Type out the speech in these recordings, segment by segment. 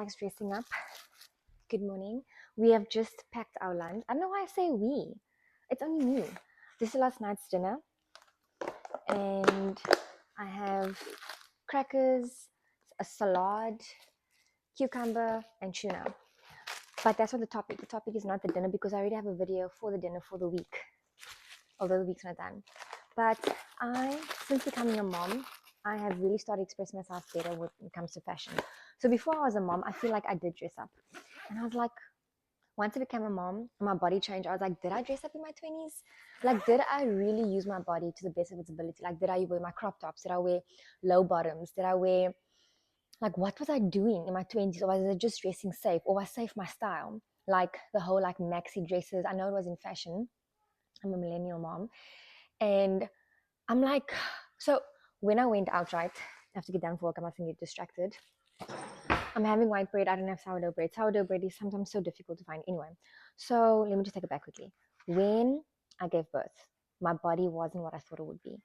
likes dressing up. Good morning. We have just packed our lunch. I don't know why I say we. It's only me. This is last night's dinner. And I have crackers, a salad, cucumber, and tuna. But that's not the topic. The topic is not the dinner because I already have a video for the dinner for the week. Although the week's not done. But since becoming a mom, I have really started expressing myself better when it comes to fashion. So before I was a mom, I feel like I did dress up. And I was like, once I became a mom, my body changed. I was like, did I dress up in my 20s? Like, did I really use my body to the best of its ability? Like, did I wear my crop tops? Did I wear low bottoms? Did I wear, like, what was I doing in my 20s? Or was I just dressing safe? Or was I safe my style? Like, the whole, like, maxi dresses. I know it was in fashion. I'm a millennial mom. And I'm like, so when I went out, right, I have to get done for work. I mustn't get distracted. I'm having white bread. I don't have sourdough bread. Sourdough bread is sometimes so difficult to find. Anyway, so let me just take it back quickly. When I gave birth, my body wasn't what I thought it would be.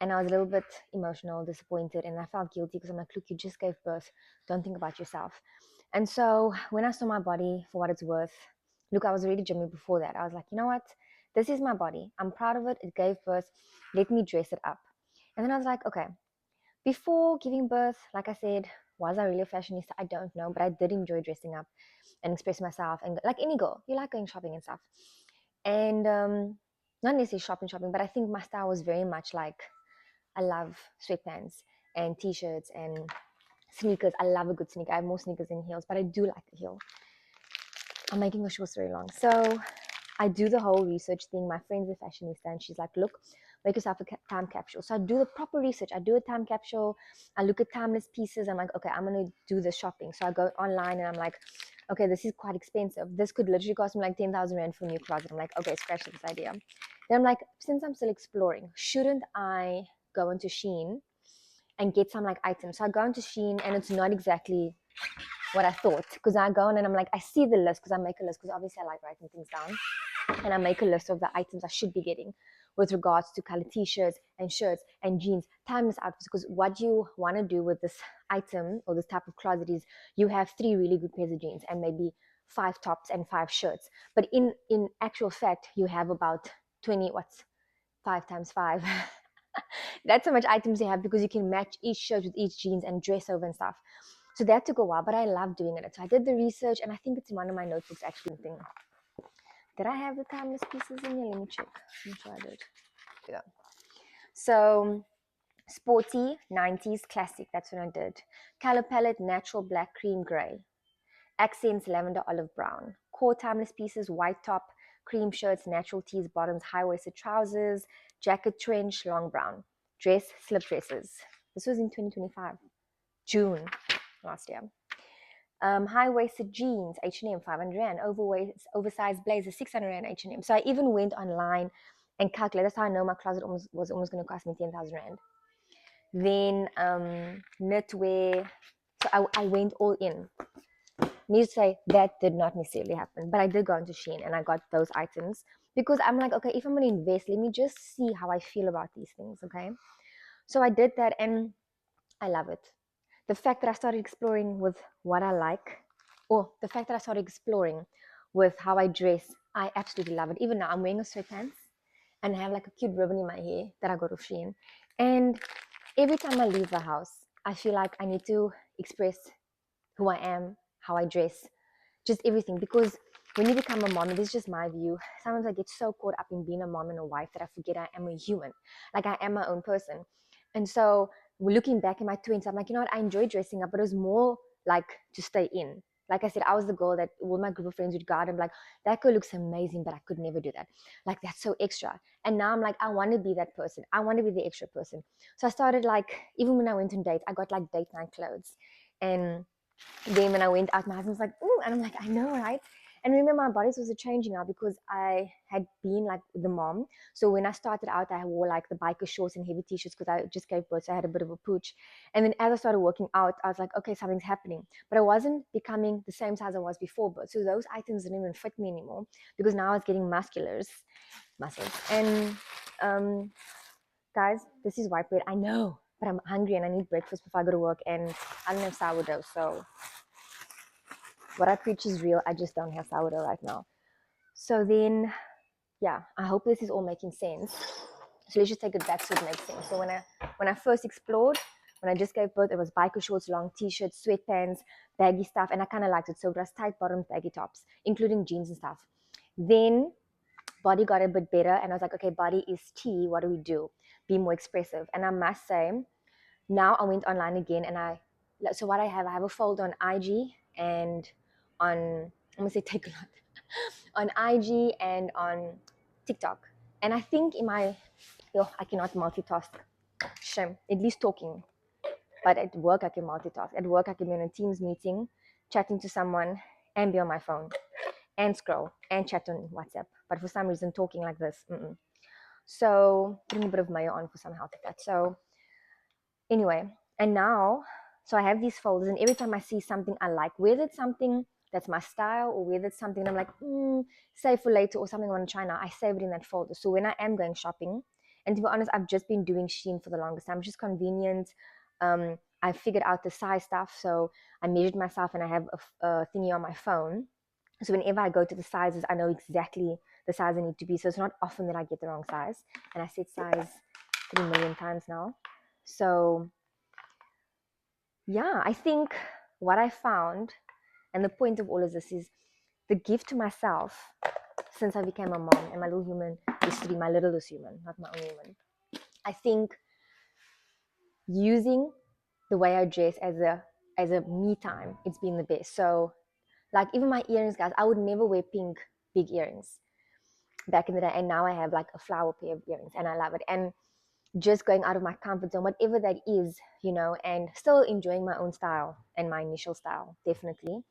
And I was a little bit emotional, disappointed, and I felt guilty because I'm like, look, you just gave birth. Don't think about yourself. And so when I saw my body for what it's worth, look, I was already gymming before that. I was like, you know what? This is my body. I'm proud of it. It gave birth. Let me dress it up. And then I was like, okay, before giving birth, like I said, was I really a fashionista? I don't know, but I did enjoy dressing up and expressing myself. And like any girl, you like going shopping and stuff. And not necessarily shopping, but I think my style was very much like I love sweatpants and t-shirts and sneakers. I love a good sneaker. I have more sneakers than heels, but I do like the heel. I'm making a short story long. So I do the whole research thing. My friend's a fashionista and she's like, look, make yourself a time capsule. So I do the proper research. I do a time capsule. I look at timeless pieces. I'm like, okay, I'm going to do the shopping. So I go online and I'm like, okay, this is quite expensive. This could literally cost me like 10,000 Rand for a new closet. I'm like, okay, scratch this idea. Then I'm like, since I'm still exploring, shouldn't I go into Shein and get some like items? So I go into Shein and it's not exactly what I thought, because I go on and I'm like, I see the list, because I make a list, because obviously I like writing things down, and I make a list of the items I should be getting with regards to color t-shirts and shirts and jeans, timeless outfits, because what you want to do with this item or this type of closet is you have 3 really good pairs of jeans and maybe 5 tops and 5 shirts, but in actual fact you have about 20, what's 5 times 5 that's how much items you have, because you can match each shirt with each jeans and dress over and stuff. So that took a while, but I love doing it. So I did the research, and I think it's in one of my notebooks actually. Did I have the timeless pieces in here? Let me check. I'm sure I did. Yeah. So sporty 90s classic. That's what I did. Color palette natural black, cream gray. Accents lavender, olive brown. Core timeless pieces: white top, cream shirts, natural tees, bottoms, high-waisted trousers, jacket trench, long brown. Dress, slip dresses. This was in 2025, June last year. High-waisted jeans, H&M, 500 Rand. Oversized blazer, 600 Rand, H&M. So I even went online and calculated. That's how I know my closet was almost going to cost me 10,000 Rand. Then knitwear. So I went all in. Need to say that did not necessarily happen, but I did go into Shein and I got those items because I'm like, okay, if I'm going to invest, let me just see how I feel about these things, okay? So I did that and I love it. The fact that I started exploring with what I like, or the fact that I started exploring with how I dress, I absolutely love it. Even now, I'm wearing a sweatpants and I have like a cute ribbon in my hair that I got off Shein. And every time I leave the house, I feel like I need to express who I am, how I dress, just everything. Because when you become a mom, and this is just my view, sometimes I get so caught up in being a mom and a wife that I forget I am a human. Like I am my own person. And so looking back in my 20s, I'm like, you know what, I enjoy dressing up, but it was more like to stay in. Like I said, I was the girl that all my group of friends would go out and be like, that girl looks amazing, but I could never do that. Like, that's so extra. And now I'm like, I want to be that person. I want to be the extra person. So I started like, even when I went on dates, I got like date night clothes. And then when I went out, my husband was like, ooh, and I'm like, I know, right? And remember, my body was changing now because I had been like the mom. So when I started out, I wore like the biker shorts and heavy t-shirts because I just gave birth, so I had a bit of a pooch. And then as I started working out, I was like, okay, something's happening. But I wasn't becoming the same size I was before birth. So those items didn't even fit me anymore because now I was getting muscles. And guys, this is white bread. I know, but I'm hungry and I need breakfast before I go to work, and I don't have sourdough, so what I preach is real. I just don't have sourdough right now. So then, yeah, I hope this is all making sense. So let's just take it back so it makes sense. So when I first explored, when I just gave birth, it was biker shorts, long t-shirts, sweatpants, baggy stuff, and I kind of liked it. So it was tight bottoms, baggy tops, including jeans and stuff. Then body got a bit better, and I was like, okay, body is tea. What do we do? Be more expressive. And I must say, now I went online again, and so what I have a folder on IG and on, I'm gonna say take a lot, on IG and on TikTok. And I think I cannot multitask. Shame. At least talking. But at work, I can multitask. At work, I can be in a Teams meeting, chatting to someone, and be on my phone, and scroll, and chat on WhatsApp. But for some reason, talking like this, So, putting a bit of mayo on for some healthy fat. So, anyway, and now, so I have these folders, and every time I see something I like, whether it's something that's my style or whether it's something I'm like, save for later or something I want to try now, I save it in that folder. So when I am going shopping, and to be honest, I've just been doing Shein for the longest time, just convenient. I figured out the size stuff, so I measured myself, and I have a thingy on my phone. So whenever I go to the sizes, I know exactly the size I need to be. So it's not often that I get the wrong size, and I said size 3 million times now. So yeah, I think what I found, and the point of all of this is the gift to myself since I became a mom, and my little human is to be my littlest human, not my own human. I think using the way I dress as a me time, it's been the best. So like even my earrings, guys, I would never wear pink big earrings back in the day, and now I have like a flower pair of earrings, and I love it. And just going out of my comfort zone, whatever that is, and still enjoying my own style and my initial style, definitely.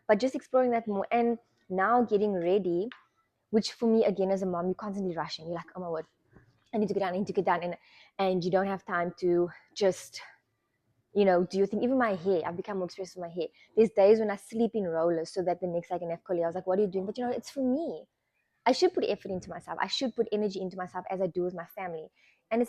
But just exploring that more, and now getting ready, which for me, again, as a mom, you're constantly rushing. You're like, oh my word, I need to get done, I need to get done. And you don't have time to just, do your thing. Even my hair, I've become more expressive with my hair. There's days when I sleep in rollers so that the next day I can have curly. I was like, what are you doing? But it's for me. I should put effort into myself. I should put energy into myself as I do with my family. And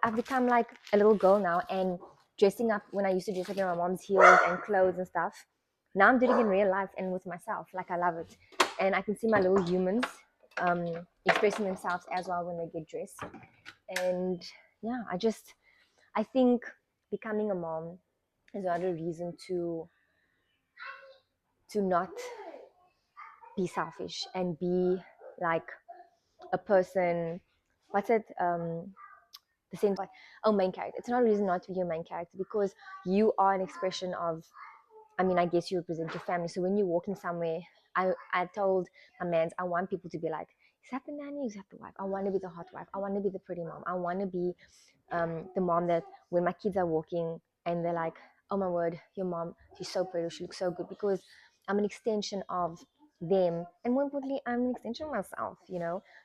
I've become like a little girl now, and dressing up when I used to dress up in my mom's heels and clothes and stuff. Now I'm doing it in real life and with myself. Like I love it. And I can see my little humans expressing themselves as well when they get dressed. And yeah, I think becoming a mom is another reason to not be selfish and be like a person, what's it, the same, like, oh, main character. It's not a reason not to be your main character, because you are an expression of, I guess you represent your family. So when you're walking somewhere, I told my mans, I want people to be like, is that the nanny, is that the wife? I want to be the hot wife, I want to be the pretty mom, I want to be the mom that when my kids are walking and they're like, oh my word, your mom, she's so pretty, she looks so good, because I'm an extension of them, and more importantly, I'm an extension of myself.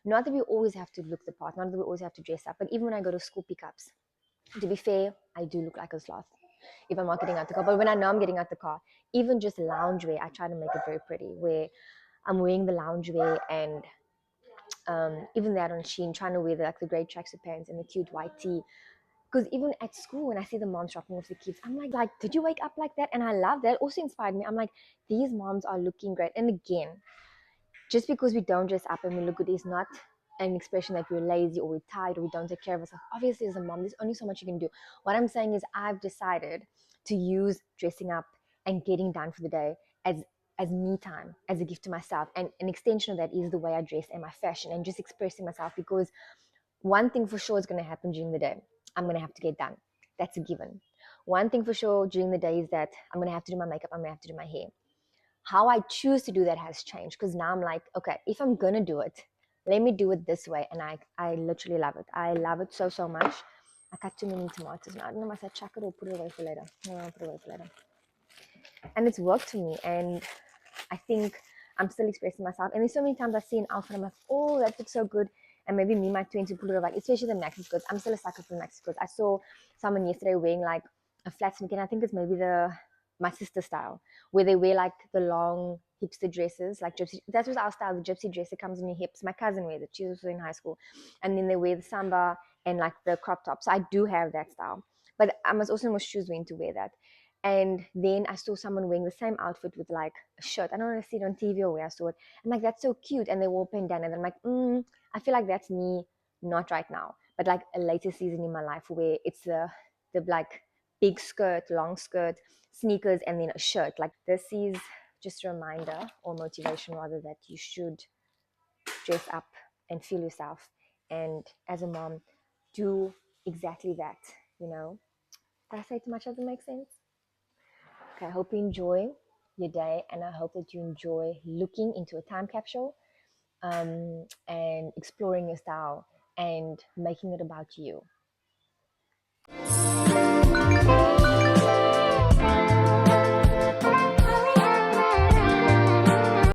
Not that we always have to look the part, not that we always have to dress up, but even when I go to school pickups, to be fair, I do look like a sloth if I'm not getting out the car. But when I know I'm getting out the car, even just loungewear, I try to make it very pretty, where I'm wearing the loungewear, and even that on Shein, trying to wear the great tracksuit pants and the cute white tee. Because even at school, when I see the moms shopping with the kids, I'm like, did you wake up like that? And I love that. It also inspired me. I'm like, these moms are looking great. And again, just because we don't dress up and we look good is not an expression that we're lazy or we're tired or we don't take care of ourselves. Obviously, as a mom, there's only so much you can do. What I'm saying is I've decided to use dressing up and getting done for the day as me time, as a gift to myself. And an extension of that is the way I dress and my fashion and just expressing myself, because one thing for sure is going to happen during the day. I'm going to have to get done. That's a given. One thing for sure during the day is that I'm going to have to do my makeup. I'm going to have to do my hair. How I choose to do that has changed, because now I'm like, okay, if I'm going to do it, let me do it this way. And I literally love it. I love it so, so much. I cut too many tomatoes now. I don't know if I chuck it or put it away for later. No, I'll put it away for later. And it's worked for me. And I think I'm still expressing myself. And there's so many times I see an outfit, I'm like, oh, that looks so good. And maybe me might turn to pull it over, especially the maxi skirts. I'm still a sucker for maxi skirts. I saw someone yesterday wearing like a flat sneaker, and I think it's maybe my sister style, where they wear like the long hipster dresses, like gypsy. That was our style, the gypsy dress that comes on your hips. My cousin wears it. She was in high school. And then they wear the samba and like the crop top. So I do have that style. But I must also choose when to wear that. And then I saw someone wearing the same outfit with like a shirt. I don't want to see it on TV or where I saw it. I'm like, that's so cute. And they wore bandana. And I'm like, I feel like that's me, not right now, but like a later season in my life where it's the like big skirt, long skirt, sneakers, and then a shirt. Like this is just a reminder or motivation rather that you should dress up and feel yourself. And as a mom, do exactly that, you know. Did I say too much? Doesn't make sense? Okay, I hope you enjoy your day, and I hope that you enjoy looking into a time capsule and exploring your style and making it about you.